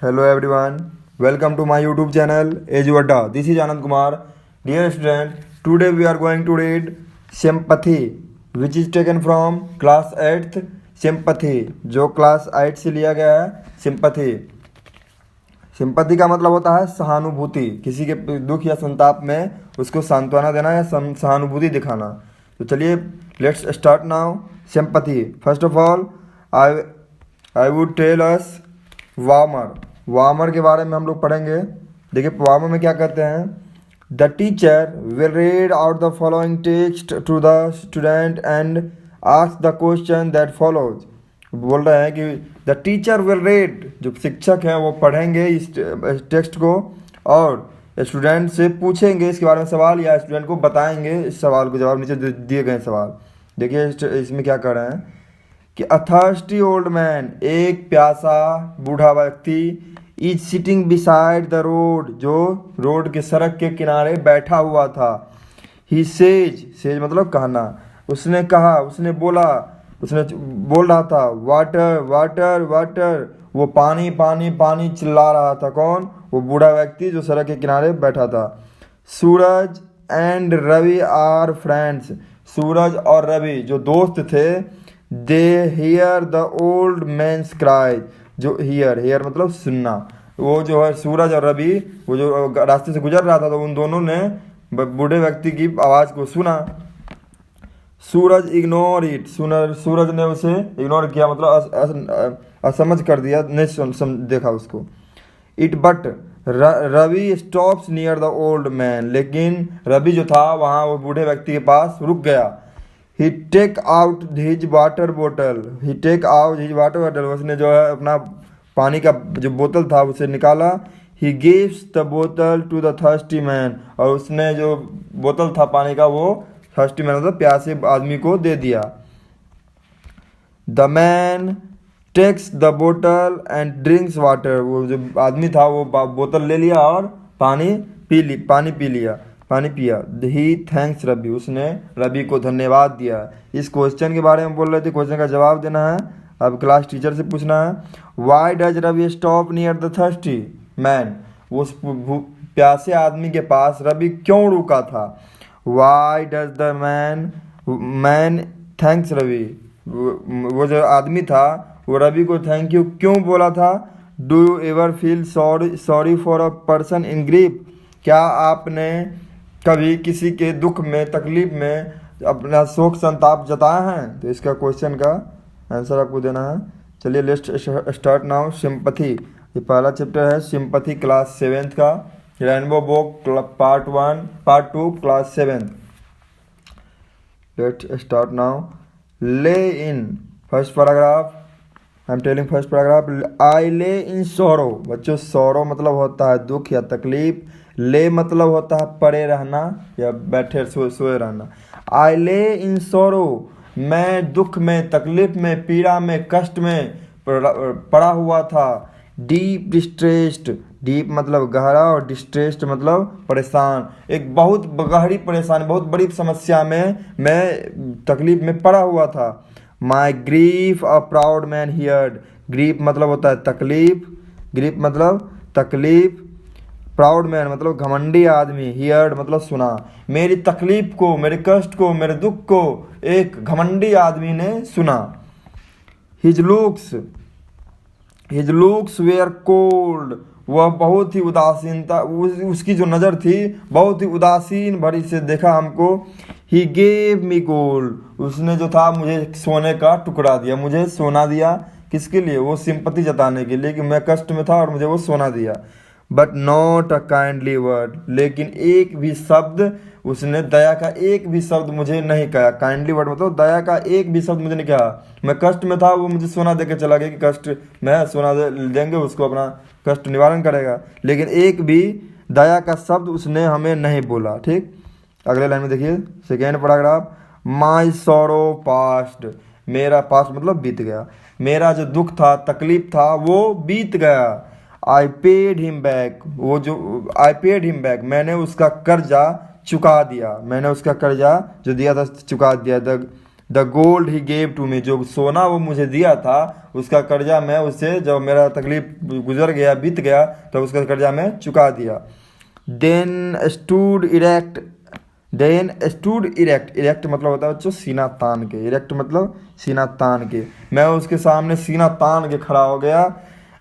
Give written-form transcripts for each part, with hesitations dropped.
Hello everyone, welcome to my YouTube channel Ajuadda. This is Anand Kumar. Dear student, today we are going to read Sympathy, which is taken from class 8th Sympathy, जो class 8 से लिया गया है Sympathy. Sympathy का मतलब होता है सहानुभूति, किसी के दुख या संताप में उसको सांत्वना देना या सहानुभूति दिखाना. तो चलिए let's start now. Sympathy, first of all I would tell us warmer के बारे में हम लोग पढ़ेंगे. देखिए वार्मर में क्या कहते हैं. The teacher will read out the following text to the student and ask the question that follows. बोल रहे हैं कि द टीचर विल रीड, जो शिक्षक हैं वो पढ़ेंगे इस टेक्स्ट को और स्टूडेंट से पूछेंगे इसके बारे में सवाल या स्टूडेंट को बताएंगे इस सवाल को जवाब. नीचे दिए गए सवाल देखिए इसमें क्या कर रहे हैं कि अ थर्स्टी ओल्ड मैन, एक प्यासा बूढ़ा व्यक्ति, is sitting beside the road, जो रोड के सड़क के किनारे बैठा हुआ था. ही सेज मतलब कहना. उसने कहा, उसने बोला, उसने बोल रहा था वाटर वाटर वाटर, वो पानी पानी पानी चिल्ला रहा था. कौन? वो बूढ़ा व्यक्ति जो सड़क के किनारे बैठा था. Suraj and Ravi are friends, Suraj और रवि जो दोस्त थे. They hear the old man's cry, जो हियर मतलब सुनना. वो जो है सूरज और रवि, वो जो रास्ते से गुजर रहा था तो उन दोनों ने बूढ़े व्यक्ति की आवाज़ को सुना. सूरज इग्नोर इट, सूरज ने उसे इग्नोर किया मतलब असमझ कर दिया, नहीं देखा उसको. It but Ravi stops near the old man, लेकिन रवि जो था वहाँ वो बूढ़े व्यक्ति के पास रुक गया. ही टेक आउट हिज वाटर बोतल, उसने जो है अपना पानी का जो बोतल था उसे निकाला. ही गिव्स द बोतल टू द थर्स्टी मैन, और उसने जो बोतल था पानी का वो थर्स्टी मैन मतलब प्यासे आदमी को दे दिया. द मैन टेक्स द बोतल एंड ड्रिंक्स वाटर, वो जो आदमी था वो बोतल ले लिया और पानी पिया. ही थैंक्स रवि, उसने रवि को धन्यवाद दिया. इस क्वेश्चन के बारे में बोल रहे थे, क्वेश्चन का जवाब देना है. अब क्लास टीचर से पूछना है why does Ravi stop near the thirsty man, उस प्यासे आदमी के पास रवि क्यों रुका था. Why does the man thanks Ravi, वो जो आदमी था वो रवि को थैंक यू क्यों बोला था. Do you ever feel sorry for a person in grief, क्या आपने कभी किसी के दुख में तकलीफ में अपना शोक संताप जताया है. तो इसका क्वेश्चन का आंसर आपको देना है. चलिए लेट्स स्टार्ट नाउ. सिंपैथी, ये पहला चैप्टर है सिंपैथी क्लास 7th का, Rainbow book part 2 class 7th. Let's start now. Lay in first paragraph, I am telling first paragraph. I lay in sorrow, बच्चों सॉरो मतलब होता है दुख या तकलीफ. ले मतलब होता है पड़े रहना या बैठे सोए रहना. आई ले इन सॉरो, मैं दुख में, तकलीफ में, पीड़ा में, कष्ट में पड़ा हुआ था. डीप डिस्ट्रेस्ड, डीप मतलब गहरा और डिस्ट्रेस्ड मतलब परेशान. एक बहुत गहरी परेशानी, बहुत बड़ी समस्या में मैं तकलीफ में पड़ा हुआ था. My grief a proud man heard, grief मतलब होता है तकलीफ, ग्रीफ मतलब तकलीफ, प्राउड मैन मतलब घमंडी आदमी, हियर्ड मतलब सुना. मेरी तकलीफ को, मेरे कष्ट को, मेरे दुख को एक घमंडी आदमी ने सुना. हिज लुक्स वेयर कोल्ड, वह बहुत ही उदासीन था, उसकी जो नज़र थी बहुत ही उदासीन भरी से देखा हमको. ही गेव मी गोल्ड, उसने जो था मुझे सोने का टुकड़ा दिया, मुझे सोना दिया. किसके लिए? वो सिंपैथी जताने के लिए कि मैं कष्ट में था और मुझे वो सोना दिया. But not a kindly word, लेकिन एक भी शब्द उसने, दया का एक भी शब्द मुझे नहीं कहा. काइंडली वर्ड मतलब दया का एक भी शब्द मुझे नहीं कहा. मैं कष्ट में था, वो मुझे सोना दे के चला गया कि कष्ट में सोना देंगे उसको, अपना कष्ट निवारण करेगा, लेकिन एक भी दया का शब्द उसने हमें नहीं बोला. ठीक, अगले लाइन में देखिए सेकेंड पैराग्राफ. माई सॉरो पास्ट, मेरा पास्ट मतलब बीत गया, मेरा जो दुख था तकलीफ था वो बीत गया. आई पेड हिम बैक, वो जो आई पेड हिम बैक, मैंने उसका कर्जा चुका दिया, मैंने उसका कर्जा जो दिया था चुका दिया. The gold he gave to me, जो सोना वो मुझे दिया था उसका कर्जा मैं उससे, जब मेरा तकलीफ गुजर गया बीत गया तो उसका कर्जा मैं चुका दिया। देन स्टूड इरेक्ट, इरेक्ट मतलब होता है बच्चों सीना तान के, इरेक्ट मतलब सीना तान के, मैं उसके सामने सीना तान के खड़ा हो गया।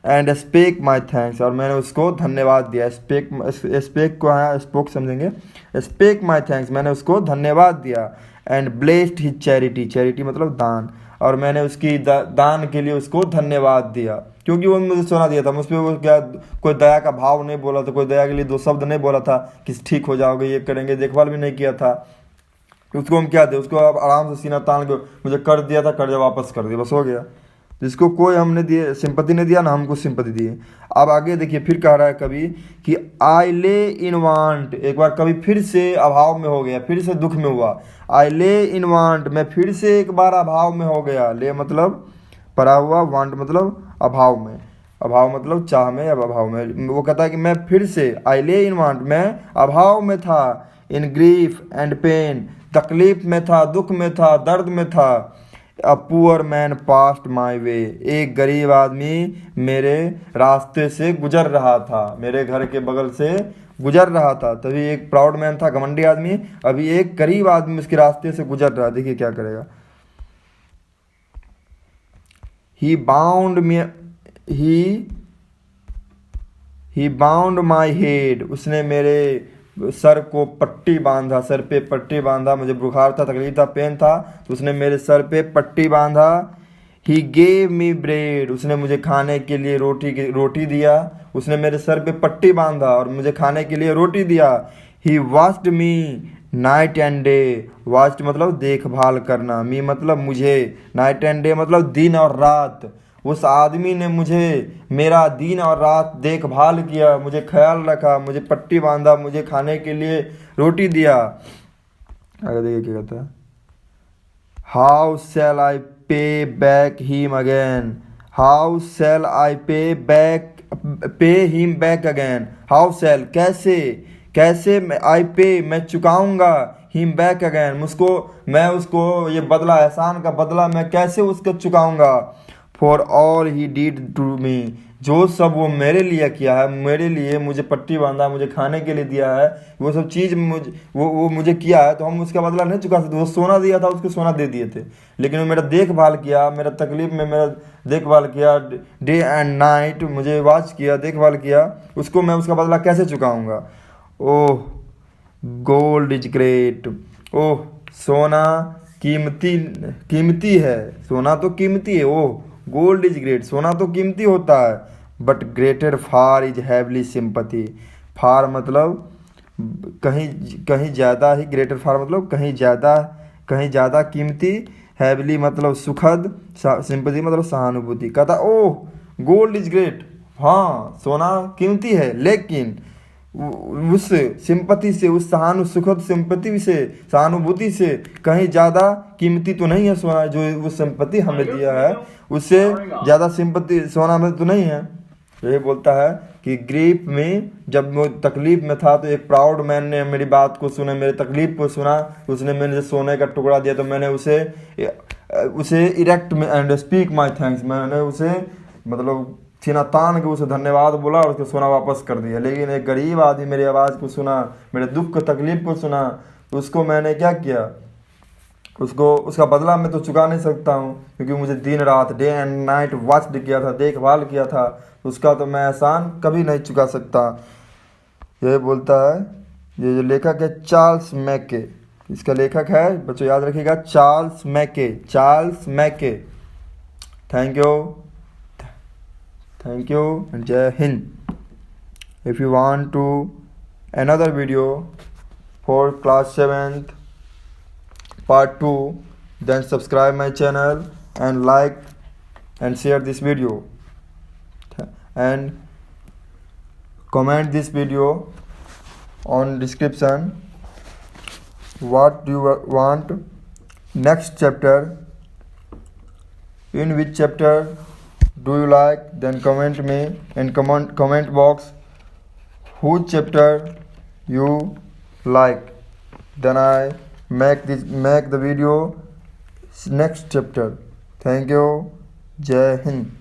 एंड स्पेक माई थैंक्स, और मैंने उसको धन्यवाद दिया। स्पेक को यहाँ स्पोक समझेंगे, स्पेक माई थैंक्स, मैंने उसको धन्यवाद दिया। And blessed he charity, charity मतलब दान, और मैंने उसकी दान के लिए उसको धन्यवाद दिया, क्योंकि वो मुझे सोना दिया था। मुझ पर वो क्या कोई दया का भाव नहीं बोला था, कोई दया के लिए दो शब्द नहीं बोला था कि ठीक हो जाओगे ये करेंगे, देखभाल भी नहीं किया था। उसको हम क्या दे, उसको आप आराम से सीना तान के मुझे कर दिया था, कर्जा वापस कर दिया, बस हो गया। जिसको कोई हमने दिए सिंपत्ति नहीं दिया ना हमको सिंपत्ति दिए। अब आगे देखिए फिर कह रहा है कभी कि आई ले इन वांट, एक बार कभी फिर से अभाव में हो गया, फिर से दुख में हुआ। आई ले इन वांट, मैं फिर से एक बार अभाव में हो गया। ले मतलब परा हुआ, वांट मतलब अभाव में, अभाव मतलब चाह में या अभाव में। वो कहता है कि मैं फिर से, आई ले इन वांट, मैं अभाव में था। इन ग्रीफ एंड पेन, तकलीफ में था, दुख में था, दर्द में था। अ पुअर मैन पास्ट माई वे, एक गरीब आदमी मेरे रास्ते से गुजर रहा था, मेरे घर के बगल से गुजर रहा था। तभी एक प्राउड मैन था, घमंडी आदमी, अभी एक गरीब आदमी उसके रास्ते से गुजर रहा। देखिए क्या करेगा। He bound me, he bound my head, उसने मेरे सर को पट्टी बांधा, सर पे पट्टी बांधा, मुझे बुखार था, तकलीफ था, पेन था, तो उसने मेरे सर पे पट्टी बांधा। ही गेव मी ब्रेड, उसने मुझे खाने के लिए रोटी दिया, उसने मेरे सर पे पट्टी बांधा और मुझे खाने के लिए रोटी दिया। He washed me night and day, washed मतलब देखभाल करना, मी मतलब मुझे, नाइट एंड डे मतलब दिन और रात। उस आदमी ने मुझे मेरा दिन और रात देखभाल किया, मुझे ख्याल रखा, मुझे पट्टी बांधा, मुझे खाने के लिए रोटी दिया। आगे देखिए क्या कहता है। How shall I pay back him again, how shall I pay him back again, how shall कैसे, कैसे आई पे मैं चुकाऊंगा, हिम बैक अगेन मुझको, मैं उसको ये बदला, एहसान का बदला मैं कैसे उसको चुकाऊंगा। For all he did to me, जो सब वो मेरे लिए किया है, मेरे लिए मुझे पट्टी बांधा, मुझे खाने के लिए दिया है, वो सब चीज़ वो मुझे किया है, तो हम उसका बदला नहीं चुका सकते। वो सोना दिया था, उसको सोना दे दिए थे, लेकिन वो मेरा देखभाल किया, मेरा तकलीफ में मेरा देखभाल किया, डे एंड नाइट मुझे वॉच किया, देखभाल किया, उसको मैं उसका बदला कैसे चुकाऊँगा। ओह गोल्ड इज ग्रेट, ओह सोना कीमती है, सोना तो कीमती है। ओह गोल्ड इज ग्रेट, सोना तो कीमती होता है। But greater far is heavenly sympathy, far मतलब कहीं ज़्यादा ही, ग्रेटर फार मतलब कहीं ज़्यादा कीमती, हैवली मतलब सुखद, सिंपथी मतलब सहानुभूति। कहता ओह गोल्ड इज ग्रेट, हाँ सोना कीमती है, लेकिन उस सिंपति से, उस सुखद सिंपति से, सहानुभूति से कहीं ज़्यादा कीमती तो नहीं है सोना, जो वो सिंपति हमें दिया है उससे ज़्यादा सिंपति सोना में तो नहीं है। ये बोलता है कि ग्रीफ में, जब वो तकलीफ में था तो एक प्राउड मैन ने मेरी बात को सुना, मेरे तकलीफ को सुना, उसने मेरे सोने का टुकड़ा दिया, तो मैंने उसे इरेक्ट में एंड स्पीक माई थैंक्स, मैंने उसे मतलब सीना तान के उसे धन्यवाद बोला और उसको सोना वापस कर दिया। लेकिन एक गरीब आदमी मेरी आवाज़ को सुना, मेरे दुख को तकलीफ को सुना, उसको मैंने क्या किया, उसको उसका बदला मैं तो चुका नहीं सकता हूँ, क्योंकि मुझे दिन रात डे एंड नाइट वॉच किया था, देखभाल किया था, उसका तो मैं एहसान कभी नहीं चुका सकता। यह बोलता है, ये जो लेखक है चार्ल्स मैके, इसका लेखक है बच्चों याद रखिएगा Charles Mackay. Thank you and Jai Hind. If you want to another video for class 7th part 2, then subscribe my channel and like and share this video and comment this video on description what you want next chapter, in which chapter do you like, then comment me in comment box whose chapter you like, then I make the video next chapter. Thank you. Jai Hind.